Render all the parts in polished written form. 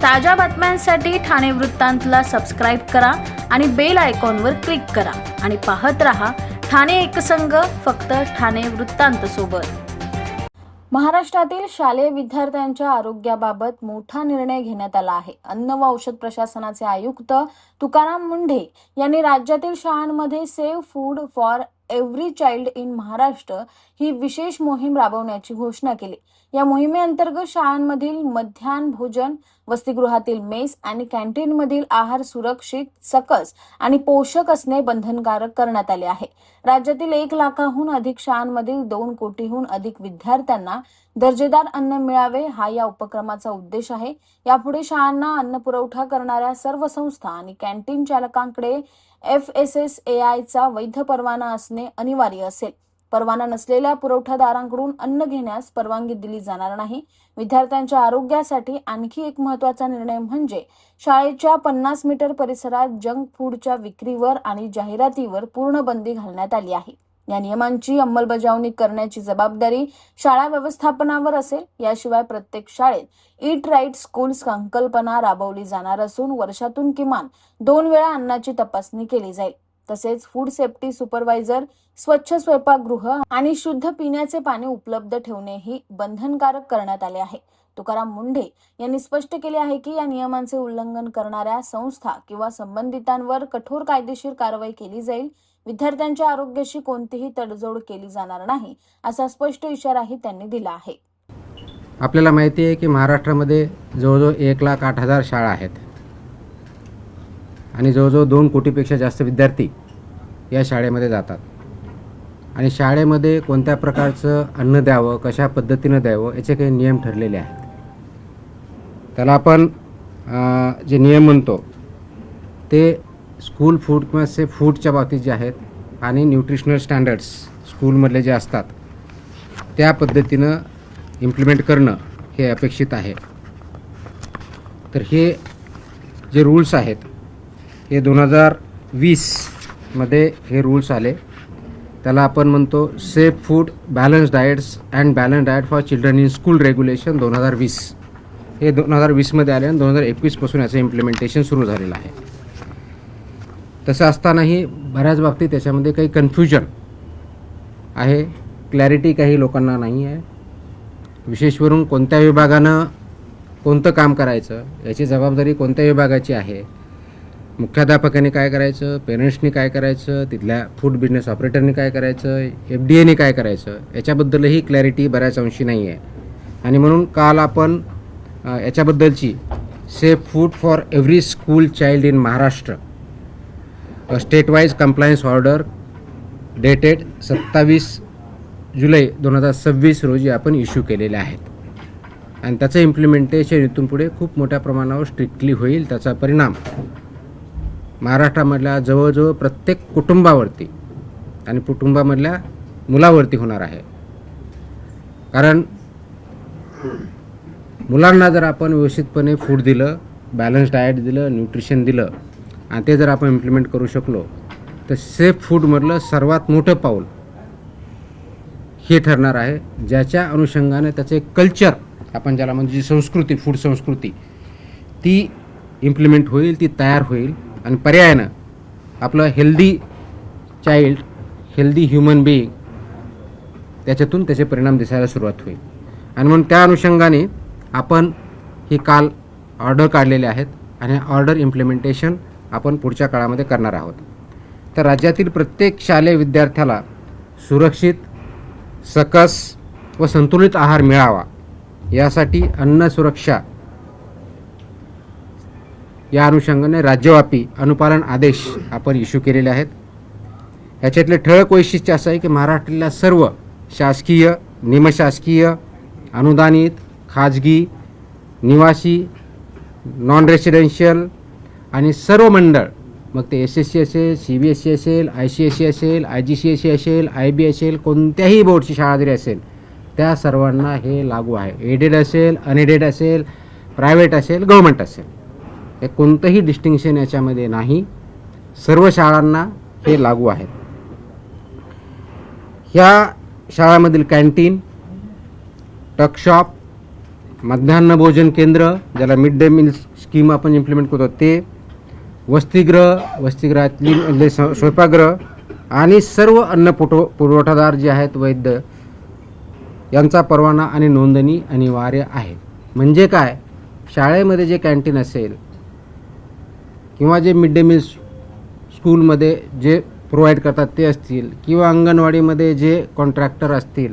ताज्या बातम्यांसाठी ठाणे वृत्तांतला सबस्क्राईब करा आणि बेल आयकॉनवर क्लिक करा आणि पाहत रहा ठाणे एकसंघ, फक्त ठाणे वृत्तांत सोबत। महाराष्ट्रातील शालेय विद्यार्थ्यांच्या आरोग्याबाबत मोठा निर्णय घेण्यात आला आहे। अन्न व औषध प्रशासनाचे आयुक्त तुकाराम मुंढे यांनी राज्यातील शाळांमध्ये save food for every child in Maharashtra ही विशेष मोहीम राबवण्याची घोषणा केली। या मोहिमेअंतर्गत शाळांमधील मध्यान्ह भोजन, वसतिगृहातील मेस आणि कॅन्टीनमधील आहार सुरक्षित, सकस आणि पोषक असणे बंधनकारक करण्यात आले आहे। राज्यातील 1 लाखाहून अधिक शाळांमधील 2 कोटीहून अधिक विद्यार्थ्यांना दर्जेदार अन्न मिळावे हा या उपक्रमाचा उद्देश आहे। यापुढे शाळांना अन्न पुरवठा करणाऱ्या सर्व संस्था आणि कॅन्टीन चालकांकडे FSSAI चा वैध परवाना असणे अनिवार्य असेल। परवाना नसलेल्या पुरवठादारांकडून अन्न घेण्यास परवानगी दिली जाणार नाही। विद्यार्थ्यांच्या आरोग्यासाठी आणखी एक महत्त्वाचा निर्णय म्हणजे शाळेच्या 50 मीटर परिसरात जंक फूडच्या विक्रीवर आणि जाहिरातीवर पूर्ण बंदी घालण्यात आली आहे। या नियमांची अंमलबजावणी करण्याची जबाबदारी शाळा व्यवस्थापनावर असेल। याशिवाय प्रत्येक शाळेत ईट राईट स्कूल संकल्पना राबवली जाणार असून वर्षातून किमान 2 वेळा अन्नाची तपासणी केली जाईल। तसेच फूड सेफ्टी सुपरवायझर, स्वच्छ स्वयंपाकगृह आणि शुद्ध पिण्याचे पाणी उपलब्ध ठेवणेही बंधनकारक करण्यात आले आहे। तुकाराम मुंढे यांनी स्पष्ट केले आहे की या नियमांचे उल्लंघन करणाऱ्या संस्था किंवा संबंधितांवर कठोर कायदेशीर कारवाई केली जाईल। विद्यार्थ्यांच्या आरोग्याशी कोणतीही तडजोड केली जाणार नाही असा स्पष्ट इशाराही त्यांनी दिला आहे। आपल्याला माहिती आहे की महाराष्ट्रामध्ये जवळजवळ 1,08,000 शाळा आहेत आणि जवळजवळ 2 कोटीपेक्षा जास्त विद्यार्थी या शाळेमध्ये जातात आणि शाळेमध्ये कोणत्या प्रकारचं अन्न द्यावं, कशा पद्धतीनं द्यावं याचे काही नियम ठरलेले आहेत। त्याला आपण जे नियम म्हणतो ते स्कूल फूड किंवा सेफ फूडच्या बाबतीत जे आहेत आणि न्यूट्रिशनल स्टँडर्ड्स स्कूलमधले जे असतात त्या पद्धतीनं इम्प्लिमेंट करणं हे अपेक्षित आहे। तर हे जे रूल्स आहेत हे 2020 मध्ये हे रूल्स आले। त्याला आपण म्हणतो safe food balance diets and balance diet for children in school regulation 2020 हे 2020 मध्ये आले आणि 2021 पासून याचं इम्प्लिमेंटेशन सुरू झालेलं आहे। तसं असतानाही बऱ्याच बाबतीत त्याच्यामध्ये काही कन्फ्युजन आहे, क्लॅरिटी काही लोकांना नाही आहे। विशेषवरून कोणत्या विभागानं कोणतं काम करायचं याची जबाबदारी कोणत्या विभागाची आहे, मुख्याध्यापकांनी काय करायचं, पेरेंट्सनी काय करायचं, तिथल्या फूड बिझनेस ऑपरेटरनी काय करायचं, FDAने काय करायचं याच्याबद्दलही क्लॅरिटी बऱ्याच अंशी नाही आहे। आणि म्हणून काल आपण याच्याबद्दलची safe food for every school child in Maharashtra state wise compliance order dated 27 जुलै 2026 रोजी आपण इश्यू केलेले आहेत आणि त्याचं इम्प्लिमेंटेशन इथून पुढे खूप मोठ्या प्रमाणावर स्ट्रिक्टली होईल। त्याचा परिणाम महाराष्ट्रामधल्या जवळजवळ प्रत्येक कुटुंबावरती आणि कुटुंबामधल्या मुलावरती होणार आहे। कारण मुलांना जर आपण व्यवस्थितपणे फूड दिलं, बॅलन्स डाएट दिलं, न्यूट्रिशन दिलं आणि ते जर आपण इम्प्लिमेंट करू शकलो तर सेफ फूडमधलं सर्वात मोठं पाऊल हे ठरणार आहे, ज्याच्या अनुषंगाने त्याचे कल्चर आपण ज्याला म्हणजे जी संस्कृती, फूड संस्कृती ती इम्प्लिमेंट होईल, ती तयार होईल आणि पर्यायानं आपलं healthy child, healthy human being त्याच्यातून त्याचे परिणाम दिसायला सुरुवात होईल। आणि म्हणून त्या अनुषंगाने आपण ही काल ऑर्डर काढलेले आहेत आणि ऑर्डर इम्प्लिमेंटेशन आपण पुढच्या काळामध्ये करणार आहोत। तर राज्यातील प्रत्येक शालेय विद्यार्थ्याला सुरक्षित, सकस व संतुलित आहार मिळावा यासाठी अन्न सुरक्षा या अनुषंगाने राज्यव्यापी अनुपालन आदेश आपण इश्यू केलेले आहेत। याच्यातले ठळक वैशिष्ट्य असं आहे की महाराष्ट्रातल्या सर्व शासकीय, निमशासकीय, अनुदानित, खाजगी, निवासी, नॉन रेसिडेन्शियल आणि सर्व मंडळ, मग ते SSC असेल, CBSE असेल, ICSE असेल, IGCSE असेल, IB असेल, कोणत्याही बोर्डची शाळा जरी असेल त्या सर्वांना हे लागू आहे। एडेड असेल, अनएडेड असेल, प्रायव्हेट असेल, गव्हर्नमेंट असेल, हे कोणतंही डिस्टिंक्शन याच्यामध्ये नाही, सर्व शाळांना हे लागू आहेत। ह्या शाळांमधील कॅन्टीन, टक शॉप, मध्यान्ह भोजन केंद्र ज्याला मिड डे मील स्कीम आपण इम्प्लिमेंट करतो ते वसतिगृहातली स्वयंपाकगृह आणि सर्व अन्न पुरवठादार जे आहेत वैद्य यांचा परवाना आणि नोंदणी अनिवार्य आहे. म्हणजे काय, शाळेमध्ये जे कॅन्टीन असेल किंवा जे मिड डे मील स्कूलमध्ये जे प्रोव्हाइड करतात ते असतील किंवा अंगणवाडीमध्ये जे कॉन्ट्रॅक्टर असतील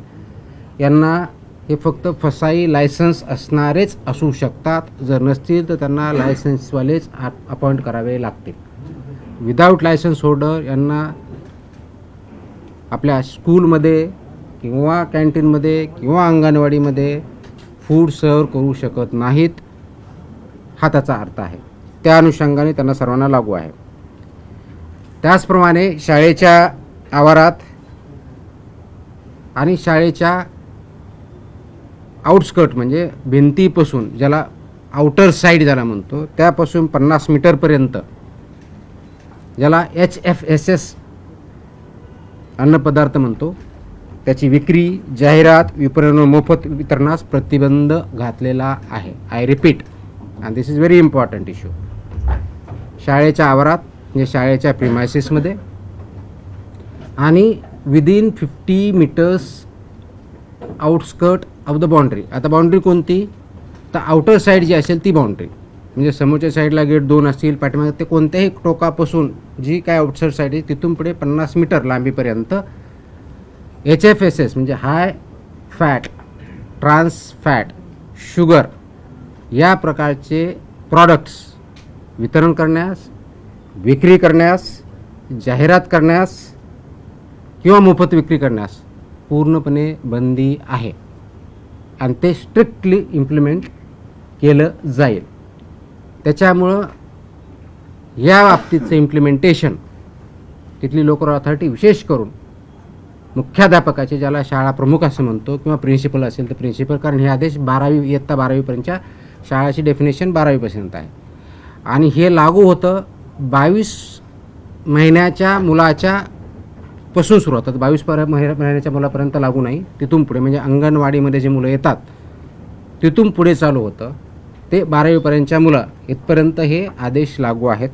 यांना हे फक्त फसाई लायसन्स असणारेच असू शकतात. जर नसतील तर त्यांना लायसन्सवालेच अपॉइंट करावे लागतील. विदाऊट लायसन्स होल्डर यांना आपल्या स्कूलमध्ये किंवा कॅन्टीनमध्ये किंवा अंगणवाडीमध्ये फूड सर्व करू शकत नाहीत, हा त्याचा अर्थ आहे. त्या अनुषंगाने त्यांना सर्वांना लागू आहे. त्याचप्रमाणे शाळेच्या आवारात आणि शाळेच्या आउटस्कर्ट म्हणजे भिंतीपासून, ज्याला आउटर साईड ज्याला म्हणतो, त्यापासून 50 मीटरपर्यंत ज्याला HFSS अन्नपदार्थ म्हणतो, त्याची विक्री, जाहिरात, विपणन, मोफत वितरणास प्रतिबंध घातलेला आहे. I repeat, and this is very important issue. शाळेच्या आवारात म्हणजे शाळेच्या प्रिमायसेसमध्ये आणि within 50 metres outskirt of the boundary. आता बाउंड्री कोणती, तर आउटर साईड जी असेल ती बाउंड्री, म्हणजे समोरच्या साईडला गेट 2 असतील, पाठीमागे ते कोणत्याही टोकापासून जी काय आउटसाईड साईड आहे तिथून पुढे 50 मीटर लांबीपर्यंत HFSS म्हणजे high fat, trans fat, sugar या प्रकारचे प्रॉडक्ट्स वितरण करण्यास, विक्री करण्यास, जाहिरात करण्यास किंवा मोफत विक्री करण्यास पूर्णपणे बंदी आहे आणि ते स्ट्रिक्टली इम्प्लिमेंट केलं जाईल. त्याच्यामुळं या बाबतीचं इम्प्लिमेंटेशन तिथली लोकल अथॉरिटी विशेष करून मुख्याध्यापकाचे, ज्याला शाळा प्रमुख असं म्हणतो, किंवा प्रिन्सिपल असेल तर प्रिन्सिपल, कारण हे आदेश 12वी 12वीपर्यंतच्या शाळाची डेफिनेशन 12वीपर्यंत आहे आणि हे लागू होतं 22 महिन्याच्या मुलाच्या पासून सुरू होतात. 22 महिन्याच्या मुलापर्यंत लागू नाही, तिथून पुढे म्हणजे अंगणवाडीमध्ये जे मुलं येतात तिथून पुढे चालू होतं ते 12वीपर्यंतच्या मुलं इथपर्यंत हे आदेश लागू आहेत.